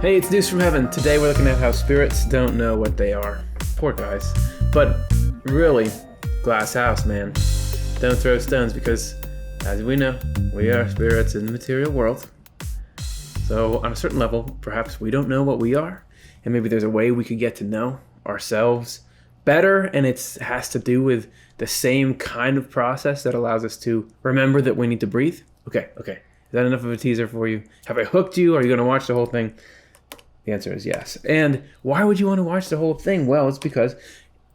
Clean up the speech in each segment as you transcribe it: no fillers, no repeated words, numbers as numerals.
Hey, it's News from Heaven. Today we're looking at how spirits don't know what they are. Poor guys. But really, glass house, man. Don't throw stones because, as we know, we are spirits in the material world. So on a certain level, perhaps we don't know what we are, and maybe there's a way we could get to know ourselves better, and it has to do with the same kind of process that allows us to remember that we need to breathe. Okay. Is that enough of a teaser for you? Have I hooked you? Are you going to watch the whole thing? The answer is yes. And why would you want to watch the whole thing? Well, it's because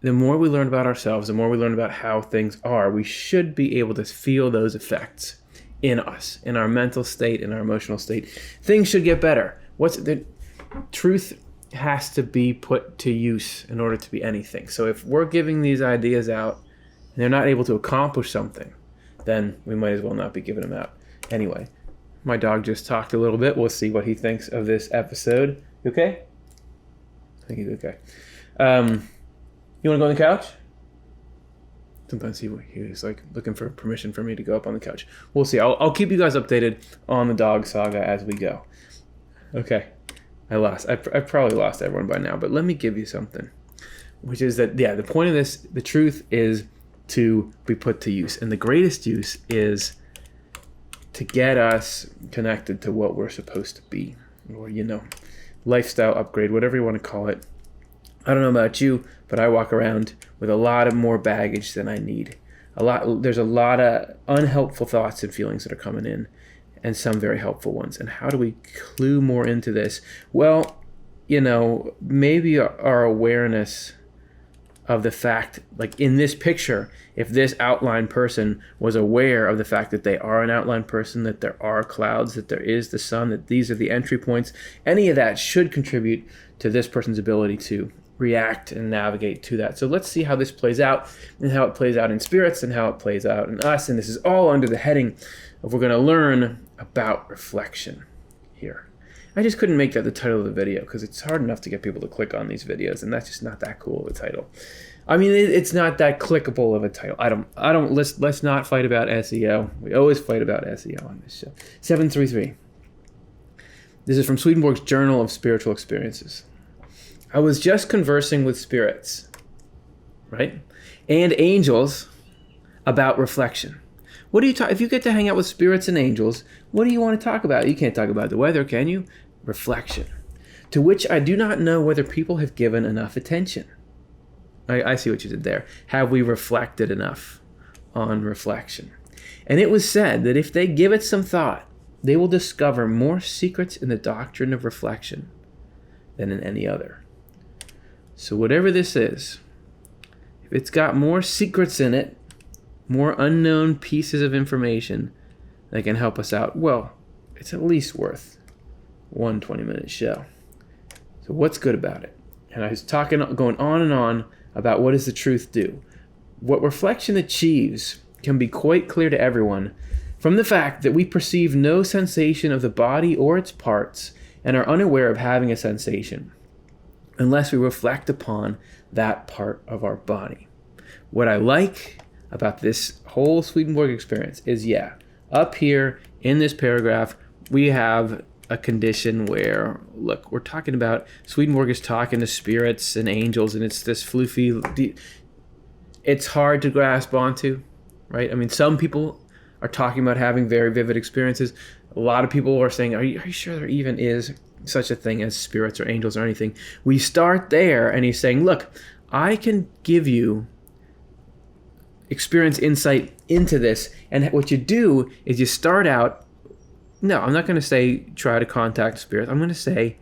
the more we learn about ourselves, the more we learn about how things are, we should be able to feel those effects in us, in our mental state, in our emotional state. Things should get better. The truth has to be put to use in order to be anything. So if we're giving these ideas out and they're not able to accomplish something, then we might as well not be giving them out. Anyway, my dog just talked a little bit. We'll see what he thinks of this episode. You okay? I think he's okay. You want to go on the couch? Sometimes he's like looking for permission for me to go up on the couch. We'll see. I'll keep you guys updated on the dog saga as we go. Okay. I've probably lost everyone by now, but let me give you something. Which is that, the point of this, the truth is to be put to use. And the greatest use is to get us connected to what we're supposed to be. Or, lifestyle upgrade, whatever you want to call it. I don't know about you, but I walk around with a lot of more baggage than I need. There's a lot of unhelpful thoughts and feelings that are coming in, and some very helpful ones. And how do we clue more into this? Well, maybe our awareness of the fact, like in this picture, if this outline person was aware of the fact that they are an outline person, that there are clouds, that there is the sun, that these are the entry points, any of that should contribute to this person's ability to react and navigate to that. So let's see how this plays out, and how it plays out in spirits, and how it plays out in us. And this is all under the heading of we're going to learn about reflection here. I just couldn't make that the title of the video because it's hard enough to get people to click on these videos, and that's just not that cool of a title. I mean, it's not that clickable of a title. Let's not fight about SEO. We always fight about SEO on this show. 733. This is from Swedenborg's Journal of Spiritual Experiences. I was just conversing with spirits, right? And angels about reflection. What do you talk? If you get to hang out with spirits and angels, what do you want to talk about? You can't talk about the weather, can you? Reflection. To which I do not know whether people have given enough attention. I see what you did there. Have we reflected enough on reflection? And it was said that if they give it some thought, they will discover more secrets in the doctrine of reflection than in any other. So whatever this is, if it's got more secrets in it, more unknown pieces of information that can help us out, well, it's at least worth one 20-minute show. So what's good about it? And I was going on and on about what does the truth do. What reflection achieves can be quite clear to everyone from the fact that we perceive no sensation of the body or its parts and are unaware of having a sensation unless we reflect upon that part of our body. What I like about this whole Swedenborg experience is, up here in this paragraph, we have a condition where, look, we're talking about, Swedenborg is talking to spirits and angels, and it's this floofy, it's hard to grasp onto, right? I mean, some people are talking about having very vivid experiences. A lot of people are saying, are you sure there even is such a thing as spirits or angels or anything? We start there, and he's saying, look, I can give you experience insight into this, and what you do is you start out, no, I'm not going to say try to contact spirits. I'm going to say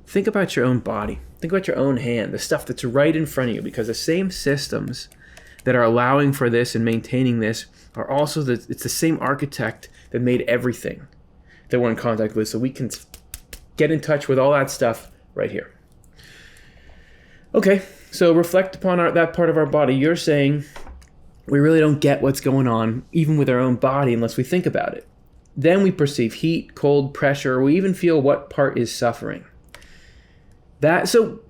think about your own body. Think about your own hand, the stuff that's right in front of you, because the same systems that are allowing for this and maintaining this are also it's the same architect that made everything that we're in contact with, so we can get in touch with all that stuff right here. Okay, so reflect upon that part of our body. You're saying we really don't get what's going on, even with our own body, unless we think about it. Then we perceive heat, cold, pressure. We even feel what part is suffering. So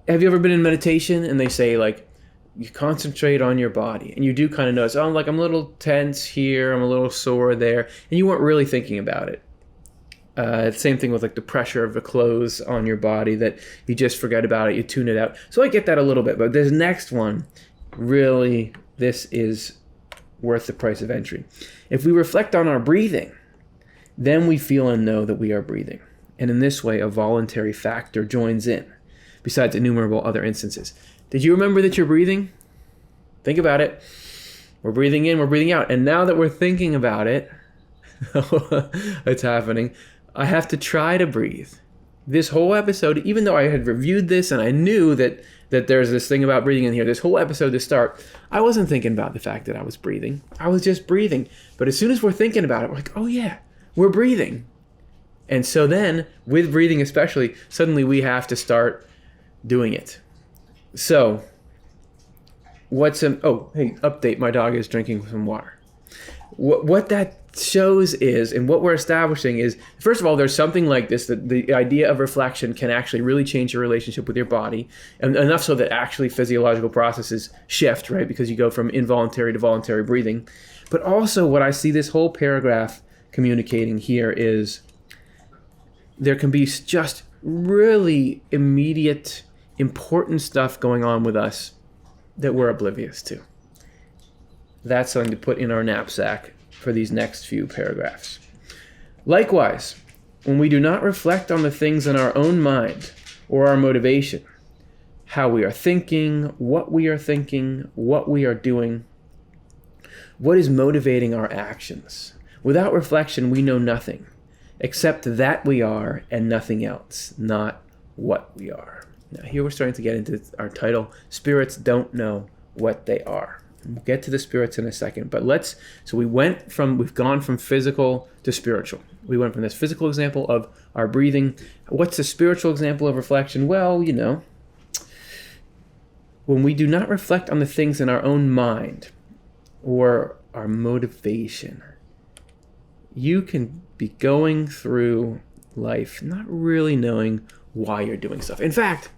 have you ever been in meditation and they say, like, you concentrate on your body and you do kind of notice, I'm a little tense here, I'm a little sore there, and you weren't really thinking about it. Same thing with like the pressure of the clothes on your body, that you just forget about it, you tune it out. So I get that a little bit, but this next one, really, this is worth the price of entry. If we reflect on our breathing, then we feel and know that we are breathing. And in this way, a voluntary factor joins in, besides innumerable other instances. Did you remember that you're breathing? Think about it. We're breathing in, we're breathing out. And now that we're thinking about it, it's happening. I have to try to breathe. This whole episode, even though I had reviewed this and I knew that there's this thing about breathing in here, this whole episode to start, I wasn't thinking about the fact that I was breathing. I was just breathing. But as soon as we're thinking about it, we're like, oh yeah, we're breathing. And so then, with breathing especially, suddenly we have to start doing it. So, update, my dog is drinking some water. What that shows is, and what we're establishing is, first of all, there's something like this, that the idea of reflection can actually really change your relationship with your body, and enough so that actually physiological processes shift, right? Because you go from involuntary to voluntary breathing. But also what I see this whole paragraph communicating here is there can be just really immediate, important stuff going on with us that we're oblivious to. That's something to put in our knapsack for these next few paragraphs. Likewise, when we do not reflect on the things in our own mind or our motivation, how we are thinking, what we are doing, what is motivating our actions. Without reflection, we know nothing, except that we are and nothing else, not what we are. Now here we're starting to get into our title, Spirits Don't Know What They Are. We'll get to the spirits in a second, but we've gone from physical to spiritual. We went from this physical example of our breathing. What's the spiritual example of reflection? Well, when we do not reflect on the things in our own mind or our motivation, you can be going through life not really knowing why you're doing stuff. In fact,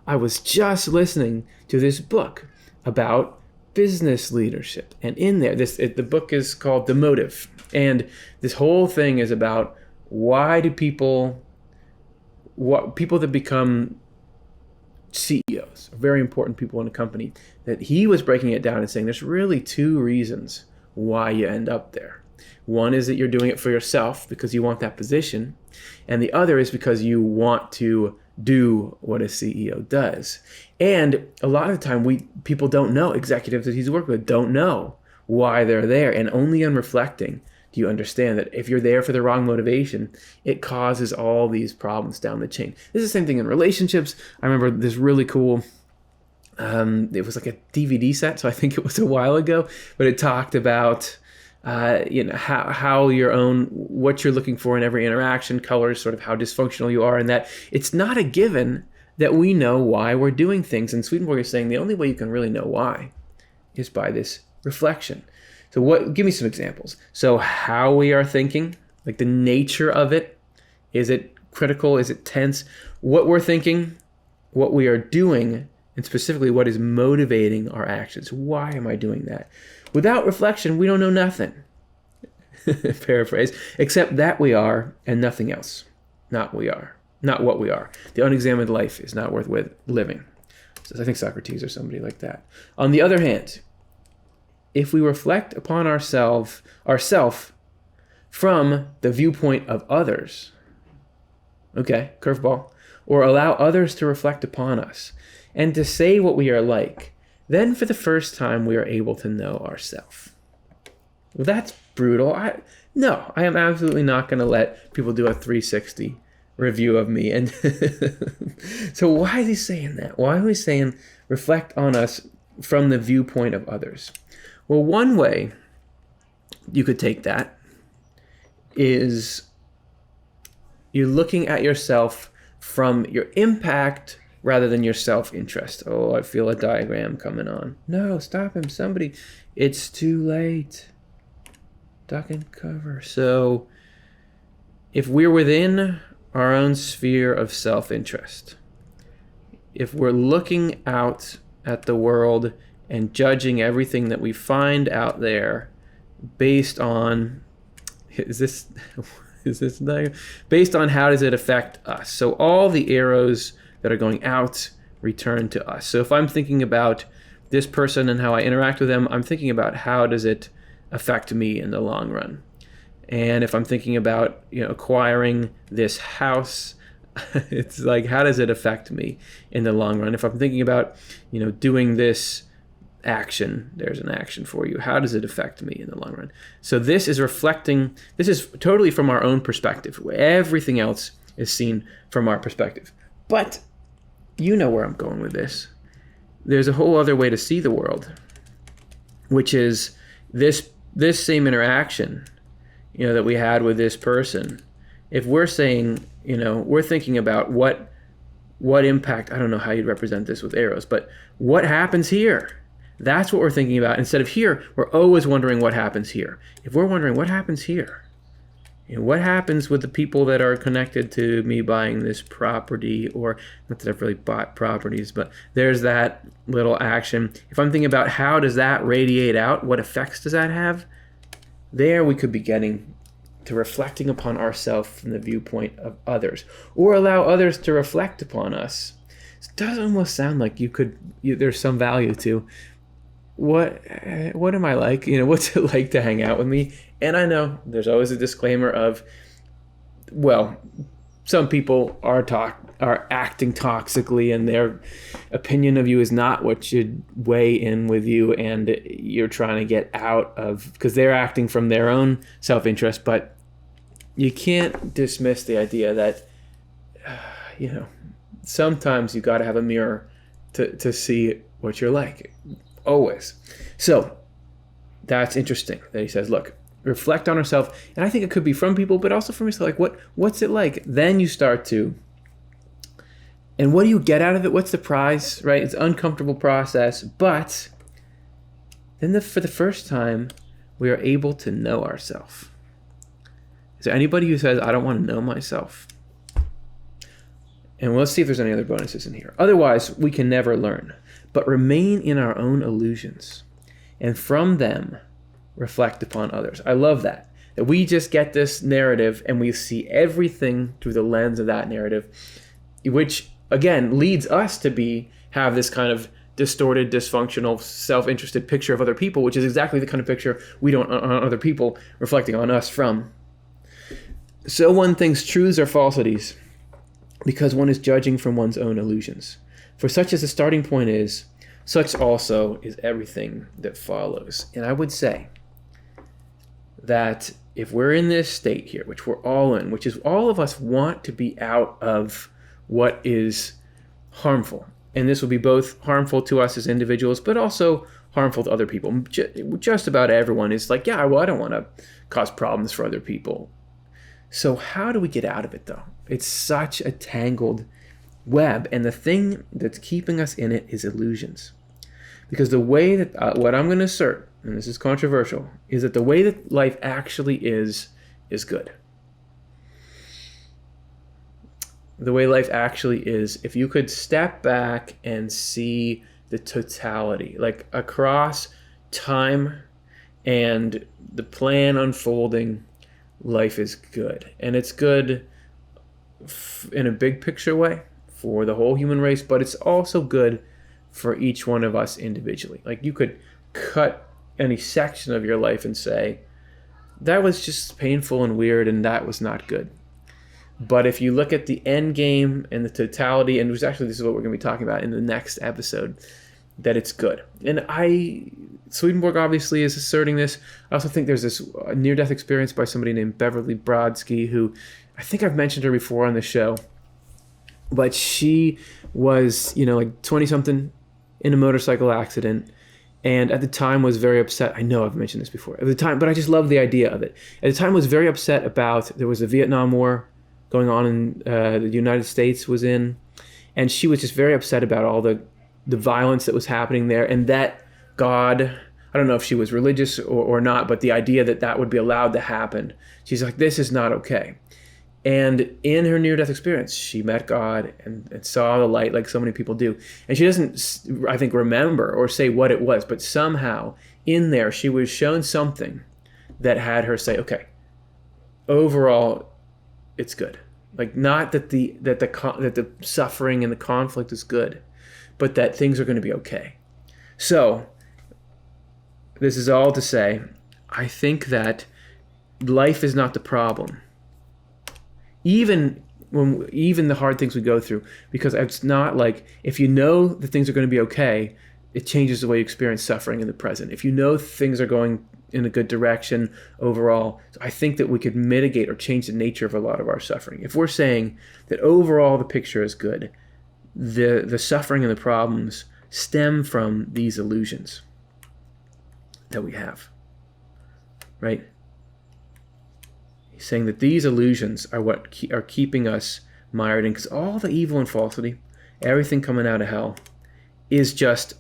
I was just listening to this book about business leadership, and in there, the book is called The Motive, and this whole thing is about why do people that become CEOs, very important people in a company, that he was breaking it down and saying there's really two reasons why you end up there. One is that you're doing it for yourself because you want that position, and the other is because you want to do what a CEO does. And a lot of the time, people don't know, executives that he's worked with don't know why they're there, and only on reflecting do you understand that if you're there for the wrong motivation, it causes all these problems down the chain. This is the same thing in relationships. I remember this really cool, it was like a DVD set, so I think it was a while ago, but it talked about how what you're looking for in every interaction, colors, sort of how dysfunctional you are, and that it's not a given that we know why we're doing things. And Swedenborg is saying the only way you can really know why is by this reflection. So give me some examples. So how we are thinking, like the nature of it, is it critical, is it tense? What we're thinking, what we are doing, and specifically what is motivating our actions. Why am I doing that? Without reflection, we don't know nothing. Paraphrase. Except that we are and nothing else. Not what we are. The unexamined life is not worth living. So I think Socrates or somebody like that. On the other hand, if we reflect upon ourself from the viewpoint of others, okay, curveball, or allow others to reflect upon us and to say what we are like, then for the first time we are able to know ourselves. Well, that's brutal. I am absolutely not going to let people do a 360 review of me. And so why is he saying that? Why are we saying reflect on us from the viewpoint of others? Well, one way you could take that is you're looking at yourself from your impact rather than your self-interest. Oh, I feel a diagram coming on. No, stop him, somebody. It's too late. Duck and cover. So if we're within our own sphere of self-interest, if we're looking out at the world and judging everything that we find out there based on, is this Is this based on how does it affect us? So all the arrows that are going out return to us. So if I'm thinking about this person and how I interact with them, I'm thinking about how does it affect me in the long run. And if I'm thinking about, acquiring this house, it's like, how does it affect me in the long run? If I'm thinking about, doing this action, there's an action for you. How does it affect me in the long run? So this is totally from our own perspective. Everything else is seen from our perspective. But you know where I'm going with this. There's a whole other way to see the world, which is this same interaction, that we had with this person. If we're saying, we're thinking about what impact, I don't know how you'd represent this with arrows, but what happens here? That's what we're thinking about. Instead of here, we're always wondering what happens here. If we're wondering what happens here, what happens with the people that are connected to me buying this property, or not that I've really bought properties, but there's that little action. If I'm thinking about how does that radiate out, what effects does that have? There we could be getting to reflecting upon ourselves from the viewpoint of others, or allow others to reflect upon us. It does almost sound like there's some value to what am I like? What's it like to hang out with me? And I know there's always a disclaimer of, well, some people are acting toxically, and their opinion of you is not what should weigh in with you, and you're trying to get out of, because they're acting from their own self-interest. But you can't dismiss the idea that, sometimes you got to have a mirror to see what you're like. Always. So that's interesting that he says, look, reflect on ourselves. And I think it could be from people, but also from yourself. Like, what's it like? Then you start to, and what do you get out of it? What's the prize, right? It's an uncomfortable process, but then for the first time, we are able to know ourselves. Is there anybody who says, I don't want to know myself? And let's see if there's any other bonuses in here. Otherwise, we can never learn, but remain in our own illusions, and from them reflect upon others. I love that we just get this narrative and we see everything through the lens of that narrative, which again leads us to have this kind of distorted, dysfunctional, self-interested picture of other people, which is exactly the kind of picture we don't want other people reflecting on us from. So one thinks truths are falsities because one is judging from one's own illusions. For such as the starting point is, such also is everything that follows. And I would say that if we're in this state here, which we're all in, which is all of us want to be out of what is harmful. And this will be both harmful to us as individuals, but also harmful to other people. Just about everyone is like, I don't want to cause problems for other people. So how do we get out of it, though? It's such a tangled web, and the thing that's keeping us in it is illusions. Because the way that, what I'm going to assert, and this is controversial, is that the way that life actually is good. The way life actually is, if you could step back and see the totality, like across time and the plan unfolding, life is good. And it's good in a big picture way for the whole human race, but it's also good for each one of us individually. Like you could cut any section of your life and say, that was just painful and weird and that was not good. But if you look at the end game and the totality, and this is what we're going to be talking about in the next episode, that it's good. And Swedenborg obviously is asserting this. I also think there's this near-death experience by somebody named Beverly Brodsky, who I think I've mentioned her before on the show. But she was, like 20-something in a motorcycle accident, and at the time was very upset. I know I've mentioned this before. At the time, but I just love the idea of it. At the time was very upset about, there was a Vietnam War going on in the United States was in, and she was just very upset about all the violence that was happening there, and that God, I don't know if she was religious or not, but the idea that would be allowed to happen, she's like, this is not okay. And in her near-death experience, she met God and saw the light like so many people do. And she doesn't, I think, remember or say what it was, but somehow in there she was shown something that had her say, okay, overall, it's good. Like, not that the suffering and the conflict is good, but that things are going to be okay. So this is all to say, I think that life is not the problem. Even the hard things we go through, because it's not like, if you know that things are going to be okay, it changes the way you experience suffering in the present. If you know things are going in a good direction overall, I think that we could mitigate or change the nature of a lot of our suffering. If we're saying that overall the picture is good, the suffering and the problems stem from these illusions that we have, right? He's saying that these illusions are what are keeping us mired in, because all the evil and falsity, everything coming out of hell, is just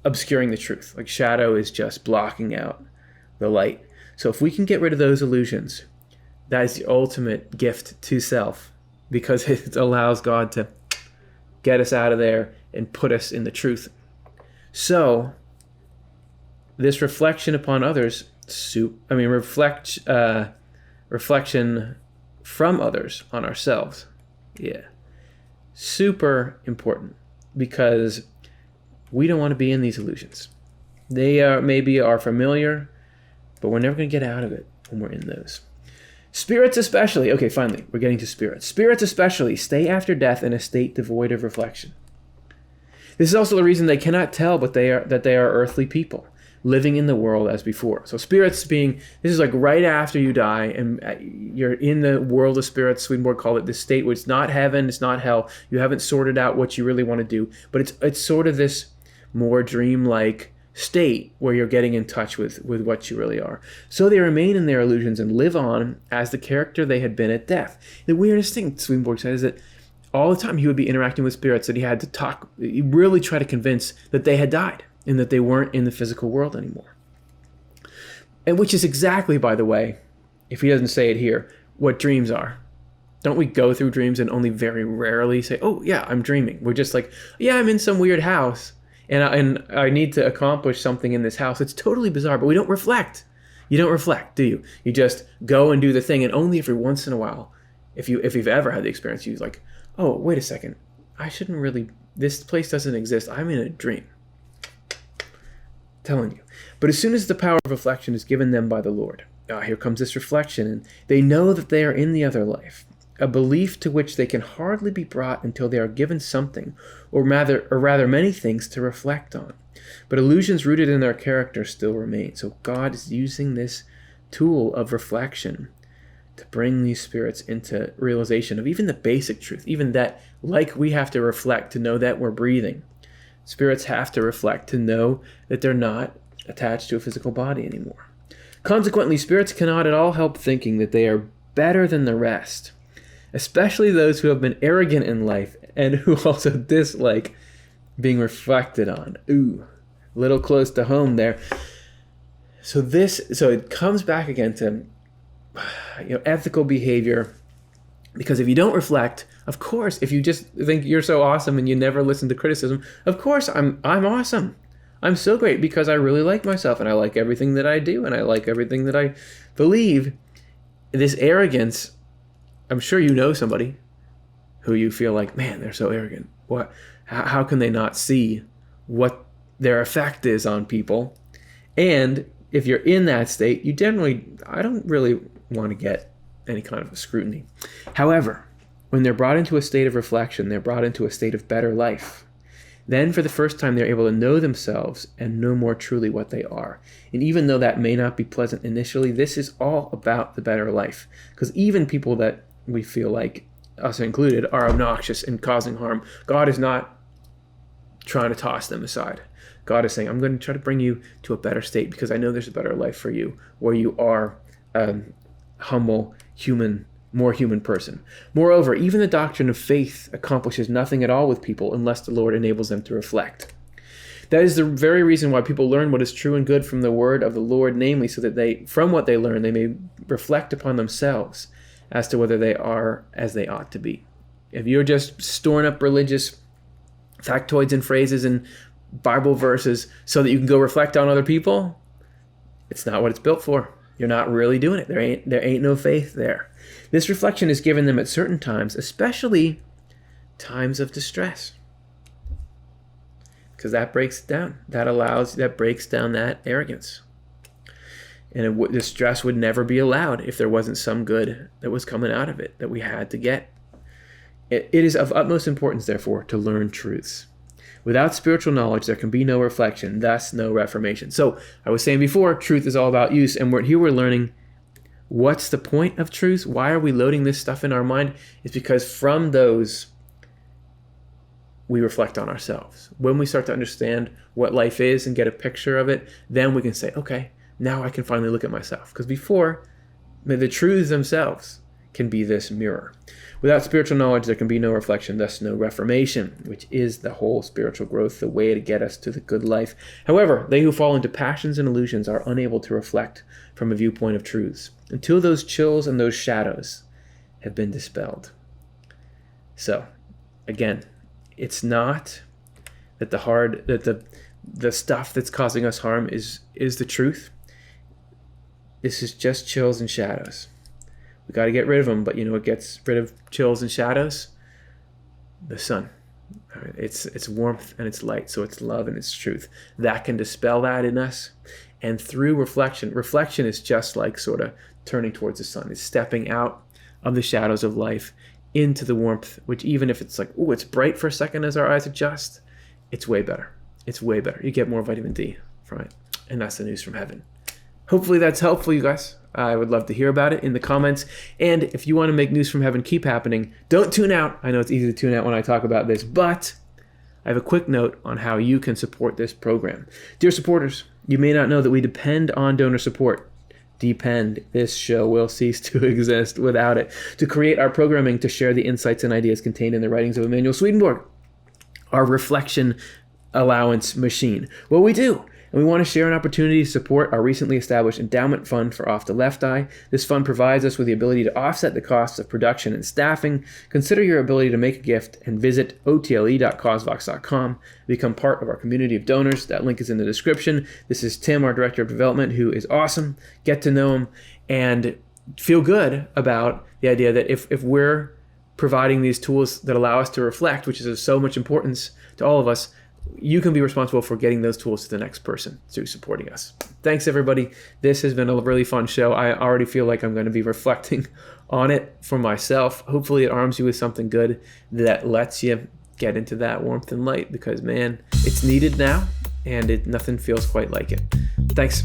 obscuring the truth. Like, shadow is just blocking out the light. So if we can get rid of those illusions, that is the ultimate gift to self, because it allows God to get us out of there and put us in the truth. So this reflection upon others, reflection from others on ourselves, super important, because we don't want to be in these illusions. They maybe are familiar, but we're never going to get out of it when we're in those. Spirits especially, okay, finally, we're getting to spirits. Spirits especially stay after death in a state devoid of reflection. This is also the reason they cannot tell that they are earthly people living in the world as before. So spirits this is like right after you die and you're in the world of spirits. Swedenborg called it this state where it's not heaven, it's not hell. You haven't sorted out what you really want to do, but it's sort of this more dreamlike state where you're getting in touch with what you really are. So they remain in their illusions and live on as the character they had been at death. The weirdest thing, Swedenborg says, is that all the time he would be interacting with spirits that he had to really try to convince that they had died and that they weren't in the physical world anymore. And which is exactly, by the way, if he doesn't say it here, what dreams are. Don't we go through dreams and only very rarely say, oh yeah, I'm dreaming? We're just like, yeah, I'm in some weird house and I need to accomplish something in this house. It's totally bizarre, but we don't reflect. You don't reflect, do you? You just go and do the thing, and only every once in a while, if you've ever had the experience, you're like, oh, wait a second, this place doesn't exist. I'm in a dream. Telling you. But as soon as the power of reflection is given them by the Lord, here comes this reflection, and they know that they are in the other life, a belief to which they can hardly be brought until they are given something, or rather many things to reflect on. But illusions rooted in their character still remain. So God is using this tool of reflection to bring these spirits into realization of even the basic truth, even that, like we have to reflect to know that we're breathing. Spirits have to reflect to know that they're not attached to a physical body anymore. Consequently, spirits cannot at all help thinking that they are better than the rest, especially those who have been arrogant in life and who also dislike being reflected on. Ooh, a little close to home there. So it comes back again to ethical behavior, because if you don't reflect, of course, if you just think you're so awesome and you never listen to criticism, of course I'm awesome. I'm so great because I really like myself and I like everything that I do and I like everything that I believe. This arrogance, I'm sure you know somebody who you feel like, man, they're so arrogant. What? How can they not see what their effect is on people? And if you're in that state, I don't really want to get any kind of a scrutiny. However, when they're brought into a state of reflection, they're brought into a state of better life. Then for the first time, they're able to know themselves and know more truly what they are. And even though that may not be pleasant initially, this is all about the better life. Because even people that we feel like, us included, are obnoxious and causing harm, God is not trying to toss them aside. God is saying, I'm going to try to bring you to a better state because I know there's a better life for you, where you are humble, more human person. Moreover, even the doctrine of faith accomplishes nothing at all with people unless the Lord enables them to reflect. That is the very reason why people learn what is true and good from the word of the Lord, namely, so that from what they learn, they may reflect upon themselves as to whether they are as they ought to be. If you're just storing up religious factoids and phrases and Bible verses so that you can go reflect on other people, it's not what it's built for. You're not really doing it. There ain't no faith there. This reflection is given them at certain times, especially times of distress, because that breaks it down. That breaks down that arrogance. And the stress would never be allowed if there wasn't some good that was coming out of it that we had to get. It is of utmost importance, therefore, to learn truths. Without spiritual knowledge, there can be no reflection, thus no reformation. So I was saying before, truth is all about use. And here we're learning what's the point of truth. Why are we loading this stuff in our mind? It's because from those, we reflect on ourselves. When we start to understand what life is and get a picture of it, then we can say, okay, now I can finally look at myself. Because before, the truths themselves can be this mirror. Without spiritual knowledge, there can be no reflection, thus no reformation, which is the whole spiritual growth, the way to get us to the good life. However, they who fall into passions and illusions are unable to reflect from a viewpoint of truths until those chills and those shadows have been dispelled. So, again, it's not that the stuff that's causing us harm is the truth. This is just chills and shadows. We got to get rid of them, but you know what gets rid of chills and shadows? The sun. It's warmth and it's light, so it's love and it's truth. That can dispel that in us. And through reflection is just like sort of turning towards the sun. It's stepping out of the shadows of life into the warmth, which even if it's like, oh, it's bright for a second as our eyes adjust, it's way better. It's way better. You get more vitamin D from it. And that's the news from heaven. Hopefully that's helpful, you guys. I would love to hear about it in the comments. And if you want to make news from heaven keep happening, don't tune out. I know it's easy to tune out when I talk about this, but I have a quick note on how you can support this program. Dear supporters, you may not know that we depend on donor support. This show will cease to exist without it. To create our programming, to share the insights and ideas contained in the writings of Emanuel Swedenborg, our reflection allowance machine. Well, we do. And we want to share an opportunity to support our recently established endowment fund for offTheLeftEye. This fund provides us with the ability to offset the costs of production and staffing. Consider your ability to make a gift and visit otle.causevox.com. Become part of our community of donors. That link is in the description. This is Tim, our Director of Development, who is awesome. Get to know him and feel good about the idea that if we're providing these tools that allow us to reflect, which is of so much importance to all of us, you can be responsible for getting those tools to the next person through supporting us. Thanks, everybody. This has been a really fun show. I already feel like I'm going to be reflecting on it for myself. Hopefully it arms you with something good that lets you get into that warmth and light because, man, it's needed now, and nothing feels quite like it. Thanks.